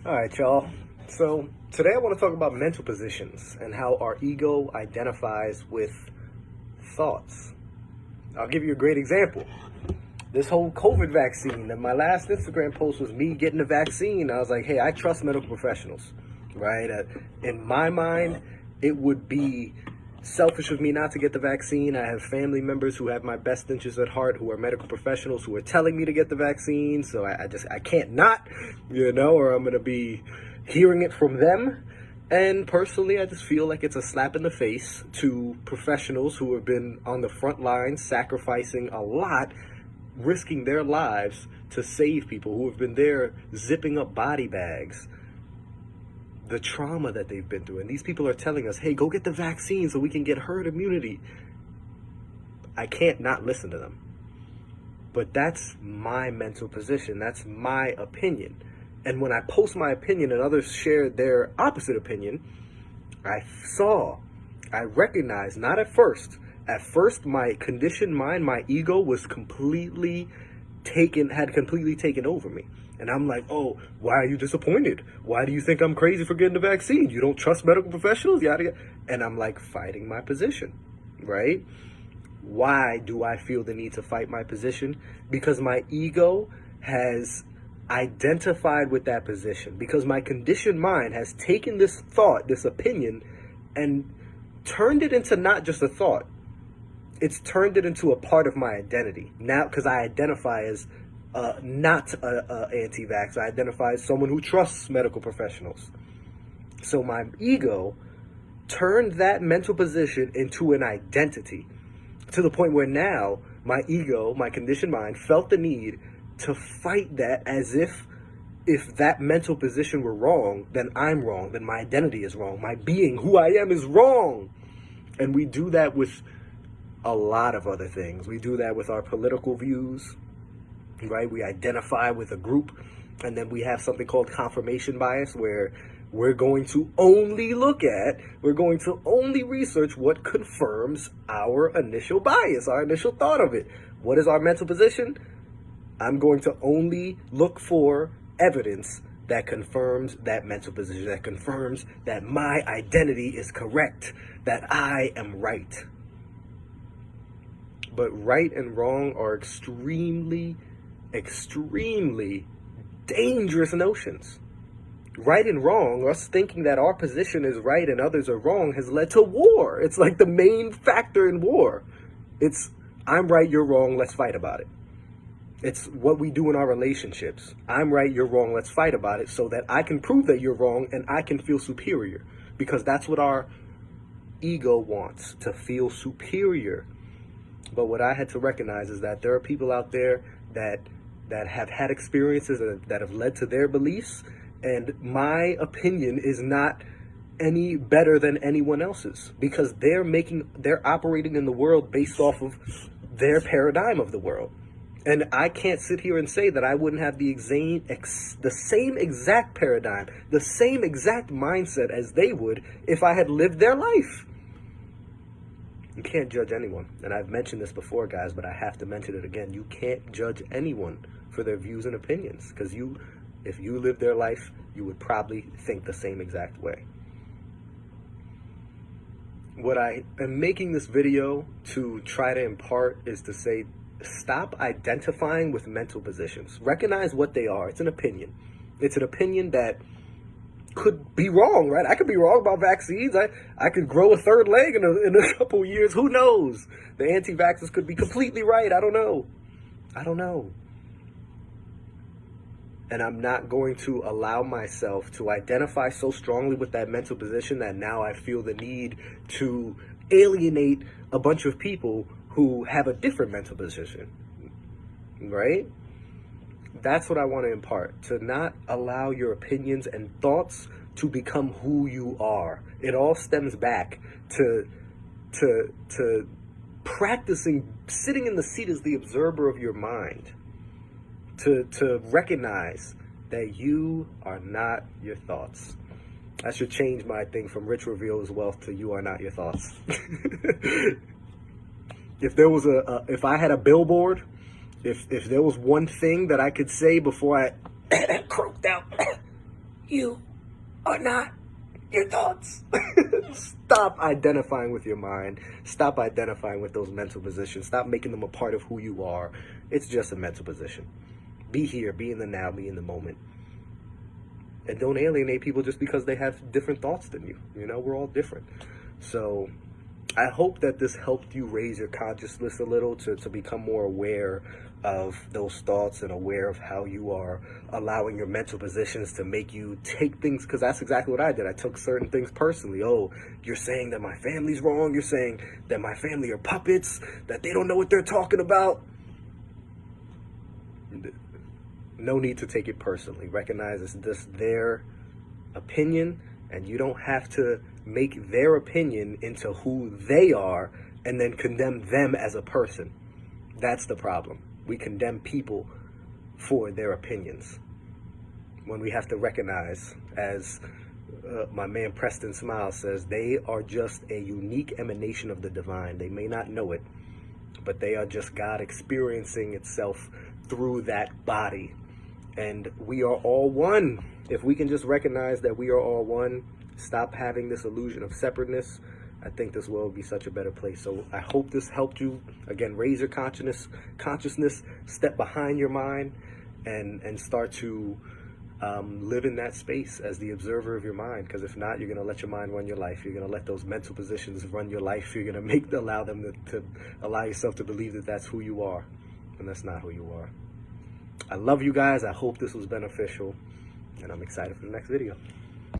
All right, y'all. So today I want to talk about mental positions and how our ego identifies with thoughts. I'll give you a great example. This whole COVID vaccine, and my last Instagram post was me getting the vaccine. I was like, hey, I trust medical professionals, right? In my mind, it would be selfish of me not to get the vaccine. I have family members who have my best interests at heart, who are medical professionals, who are telling me to get the vaccine. So I can't not, or I'm going to be hearing it from them. And personally, I just feel like it's a slap in the face to professionals who have been on the front lines, sacrificing a lot, risking their lives to save people, who have been there zipping up body bags, the trauma that they've been through. And these people are telling us, hey, go get the vaccine so we can get herd immunity. I can't not listen to them. But that's my mental position. That's my opinion. And when I post my opinion and others share their opposite opinion, I recognized, not at first. At first, my conditioned mind, my ego was had completely taken over me. And I'm like, oh, why are you disappointed? Why do you think I'm crazy for getting the vaccine? You don't trust medical professionals? Yada, yada. And I'm like fighting my position, right? Why do I feel the need to fight my position? Because my ego has identified with that position. Because my conditioned mind has taken this thought, this opinion, and turned it into not just a thought. It's turned it into a part of my identity. Now, because I identify as not a anti-vax. I identify as someone who trusts medical professionals. So my ego turned that mental position into an identity, to the point where now my ego, my conditioned mind, felt the need to fight that as if that mental position were wrong, then I'm wrong, then my identity is wrong, my being, who I am, is wrong. And we do that with a lot of other things. We do that with our political views, right? We identify with a group, and then we have something called confirmation bias, where we're going to only research what confirms our initial bias, our initial thought of it. What is our mental position? I'm going to only look for evidence that confirms that mental position, that confirms that my identity is correct, that I am right. But right and wrong are extremely dangerous notions. Right and wrong, us thinking that our position is right and others are wrong, has led to war. It's like the main factor in war. It's, I'm right, you're wrong, let's fight about it. It's what we do in our relationships. I'm right, you're wrong, let's fight about it, so that I can prove that you're wrong and I can feel superior. Because that's what our ego wants, to feel superior. But what I had to recognize is that there are people out there that have had experiences that have led to their beliefs, and my opinion is not any better than anyone else's, because they're operating in the world based off of their paradigm of the world. And I can't sit here and say that I wouldn't have the same exact paradigm, the same exact mindset as they would if I had lived their life. You can't judge anyone. And I've mentioned this before, guys, but I have to mention it again. You can't judge anyone for their views and opinions, because if you lived their life, you would probably think the same exact way. What I am making this video to try to impart is to say, stop identifying with mental positions. Recognize what they are. It's an opinion. It's an opinion that could be wrong, right? I could be wrong about vaccines. I could grow a third leg in a couple years. Who knows? The anti-vaxxers could be completely right. I don't know. And I'm not going to allow myself to identify so strongly with that mental position that now I feel the need to alienate a bunch of people who have a different mental position, right? That's what I want to impart, to not allow your opinions and thoughts to become who you are. It all stems back to practicing sitting in the seat as the observer of your mind, to recognize that you are not your thoughts. I should change my thing from Rich Reveals Wealth to You Are Not Your Thoughts. If I had a billboard, if there was one thing that I could say before I croaked out, You are not your thoughts. Stop identifying with your mind. Stop identifying with those mental positions. Stop making them a part of who you are. It's just a mental position. Be here, be in the now, be in the moment. And don't alienate people just because they have different thoughts than you. You know, we're all different. So I hope that this helped you raise your consciousness a little to become more aware of those thoughts and aware of how you are allowing your mental positions to make you take things, because that's exactly what I did. I took certain things personally. Oh, you're saying that my family's wrong. You're saying that my family are puppets, that they don't know what they're talking about. No need to take it personally. Recognize it's just their opinion, and you don't have to make their opinion into who they are and then condemn them as a person. That's the problem. We condemn people for their opinions when we have to recognize, as my man Preston Smile says, they are just a unique emanation of the divine. They may not know it, but they are just God experiencing itself through that body. And we are all one. If we can just recognize that we are all one, stop having this illusion of separateness, I think this world would be such a better place. So I hope this helped you, again, raise your consciousness, step behind your mind, and start to live in that space as the observer of your mind. Because if not, you're going to let your mind run your life. You're going to let those mental positions run your life. You're going to allow yourself to believe that that's who you are, and that's not who you are. I love you guys. I hope this was beneficial, and I'm excited for the next video.